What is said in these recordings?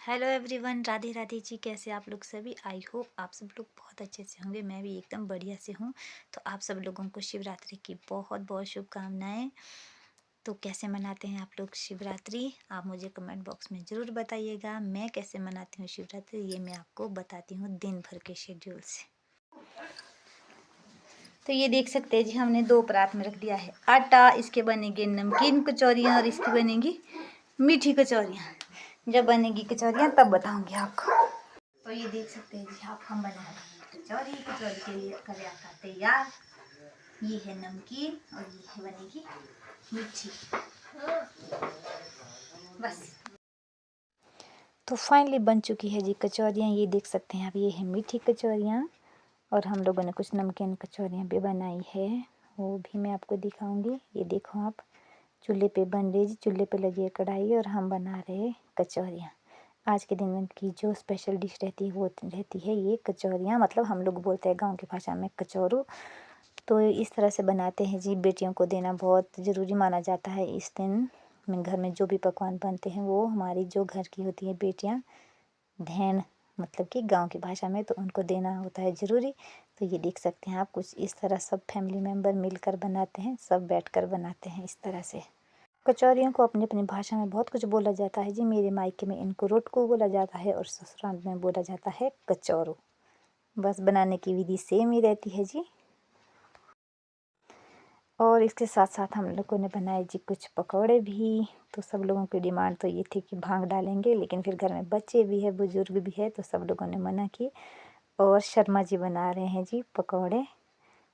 Hello everyone, Radhe Radhe ji. कैसे आप लोग सभी? आई होप आप सब लोग बहुत अच्छे से होंगे। मैं भी एकदम बढ़िया से हूँ। तो आप सब लोगों को शिवरात्रि की बहुत बहुत शुभकामनाएं। तो कैसे मनाते हैं आप लोग शिवरात्रि? आप मुझे कमेंट बॉक्स में ज़रूर बताइएगा। मैं कैसे मनाती हूँ शिवरात्रि ये मैं आपको बताती हूँ दिन भर के शेड्यूल से। तो ये देख सकते हैं जी, हमने 2 परात में रख दिया है आटा। इसके बनेंगे नमकीन कचौरियाँ और इसकी बनेंगी मीठी कचौरियाँ। जब बनेगी कचौरियाँ तब बताऊंगी आपको। तो ये देख सकते हैं जी आप, हम बना रहे हैं कचौरी। कचौरी के लिए करें आटा तैयार। ये है नमकीन और ये है बनेगी मीठी। बस। तो फाइनली बन चुकी है जी कचौरियाँ। ये देख सकते हैं आप, ये है मीठी कचौरियाँ और हम लोगों ने कुछ नमकीन कचौरियाँ भी बनाई है, वो भी मैं आपको दिखाऊंगी। ये देखो आप, चूल्हे पे बन रही जी, चूल्हे पे लगी है कढ़ाई और हम बना रहे कचौरियाँ। आज के दिन की जो स्पेशल डिश रहती है वो रहती है ये कचौरियाँ। मतलब हम लोग बोलते हैं गांव की भाषा में कचौरू। तो इस तरह से बनाते हैं जी। बेटियों को देना बहुत ज़रूरी माना जाता है इस दिन। में घर में जो भी पकवान बनते हैं वो हमारी जो घर की होती है बेटियाँ, बहन, मतलब कि गांव की भाषा में, तो उनको देना होता है ज़रूरी। तो ये देख सकते हैं आप, कुछ इस तरह सब फैमिली मेम्बर मिलकर बनाते हैं, सब बैठकर बनाते हैं इस तरह से। कचौरियों को अपनी अपनी भाषा में बहुत कुछ बोला जाता है जी। मेरे मायके में इनको रोटको बोला जाता है और ससुराल में बोला जाता है कचौरू। बस बनाने की विधि सेम ही रहती है जी। और इसके साथ साथ हम लोगों ने बनाए जी कुछ पकौड़े भी। तो सब लोगों की डिमांड तो ये थी कि भांग डालेंगे, लेकिन फिर घर में बच्चे भी है, बुजुर्ग भी है, तो सब लोगों ने मना की। और शर्मा जी बना रहे हैं जी पकौड़े,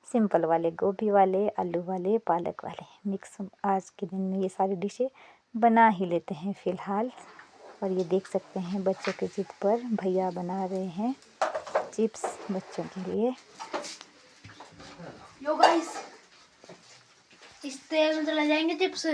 सिंपल वाले, गोभी वाले, आलू वाले, पालक वाले मिक्स। आज के दिन में ये सारी डिशें बना ही लेते हैं फ़िलहाल। और ये देख सकते हैं बच्चों के ज़िद पर भैया बना रहे हैं चिप्स बच्चों के लिए। लो गाइस, इस तेल में चला जाएंगे चिप्स।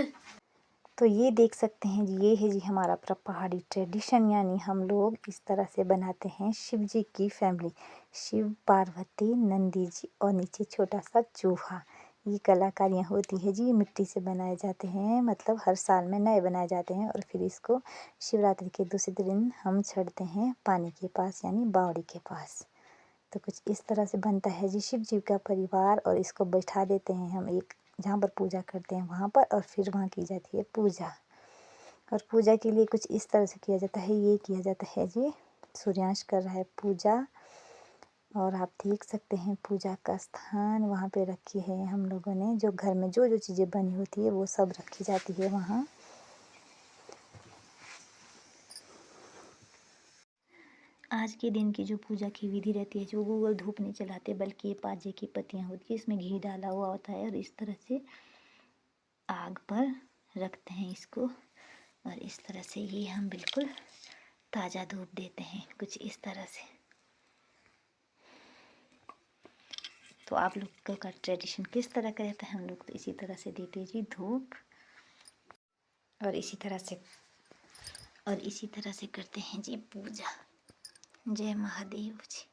तो ये देख सकते हैं जी, ये है जी हमारा पहाड़ी ट्रेडिशन। यानी हम लोग इस तरह से बनाते हैं शिव जी की फैमिली, शिव, पार्वती, नंदी जी और नीचे छोटा सा चूहा। ये कलाकारियाँ होती है जी, मिट्टी से बनाए जाते हैं, मतलब हर साल में नए बनाए जाते हैं। और फिर इसको शिवरात्रि के दूसरे दिन हम चढ़ते हैं पानी के पास, यानी बावड़ी के पास। तो कुछ इस तरह से बनता है जी शिव जी का परिवार। और इसको बैठा देते हैं हम एक, जहाँ पर पूजा करते हैं वहाँ पर, और फिर वहाँ की जाती है पूजा। और पूजा के लिए कुछ इस तरह से किया जाता है, ये किया जाता है जी, सूर्यांश कर रहा है पूजा। और आप देख सकते हैं पूजा का स्थान वहाँ पे रखी है हम लोगों ने। जो घर में जो जो चीज़ें बनी होती है वो सब रखी जाती है वहाँ। आज के दिन की जो पूजा की विधि रहती है, जो गूगल धूप नहीं चलाते, बल्कि ये पाजे की पत्तियाँ होती है, इसमें घी डाला हुआ होता है और इस तरह से आग पर रखते हैं इसको। और इस तरह से ये हम बिल्कुल ताज़ा धूप देते हैं, कुछ इस तरह से। तो आप लोगों का ट्रेडिशन किस तरह का रहता है? हम लोग तो इसी तरह से देते हैं जी धूप, और इसी तरह से करते हैं जी पूजा। जय महादेव जी।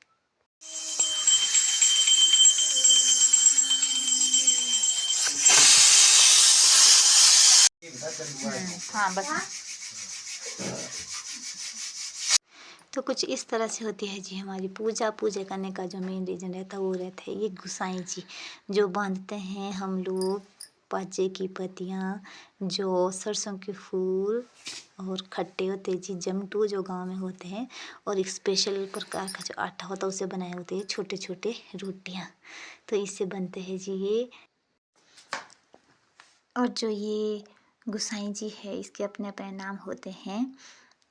हाँ बस। तो कुछ इस तरह से होती है जी हमारी पूजा। पूजा करने का जो मेन रीज़न रहता है वो रहता है ये गुसाई जी, जो बांधते हैं हम लोग पाचे की पत्तियाँ, जो सरसों के फूल और खट्टे होते हैं जी जमटू, जो गांव में होते हैं। और एक स्पेशल प्रकार का जो आटा होता है उससे बनाए होते हैं छोटे छोटे रोटियाँ। तो इससे बनते हैं जी ये। और जो ये गुसाई जी है, इसके अपने अपने नाम होते हैं।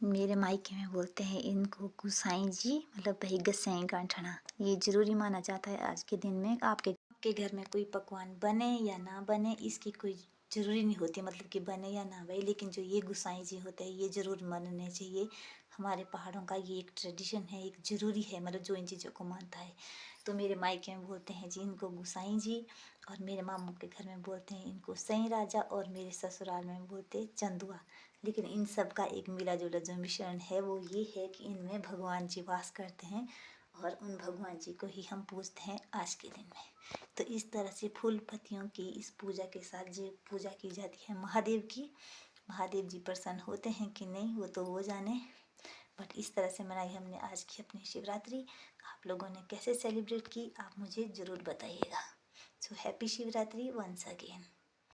मेरे मायके में बोलते हैं इनको गुसाई जी, मतलब वही गसाई गांठना। ये ज़रूरी माना जाता है आज के दिन में। आपके घर में कोई पकवान बने या ना बने, इसकी कोई ज़रूरी नहीं होती, मतलब कि बने या ना बने, लेकिन जो ये गुसाई जी होते हैं ये ज़रूर मानने चाहिए। हमारे पहाड़ों का ये एक ट्रेडिशन है, एक ज़रूरी है, मतलब जो इन चीज़ों को मानता है। तो मेरे मायके में बोलते हैं जी इनको गुसाई जी, और मेरे मामू के घर में बोलते हैं इनको सई राजा, और मेरे ससुराल में बोलते हैं चंदुआ। लेकिन इन सब का एक मिला जुला जो मिश्रण है वो ये है कि इनमें भगवान जी वास करते हैं, और उन भगवान जी को ही हम पूजते हैं आज के दिन में। तो इस तरह से फूल पत्तियों की इस पूजा के साथ जो पूजा की जाती है महादेव की, महादेव जी प्रसन्न होते हैं कि नहीं वो तो वो जाने। बट इस तरह से मनाई हमने आज की अपनी शिवरात्रि। आप लोगों ने कैसे सेलिब्रेट की आप मुझे ज़रूर बताइएगा। So happy Shivratri once again.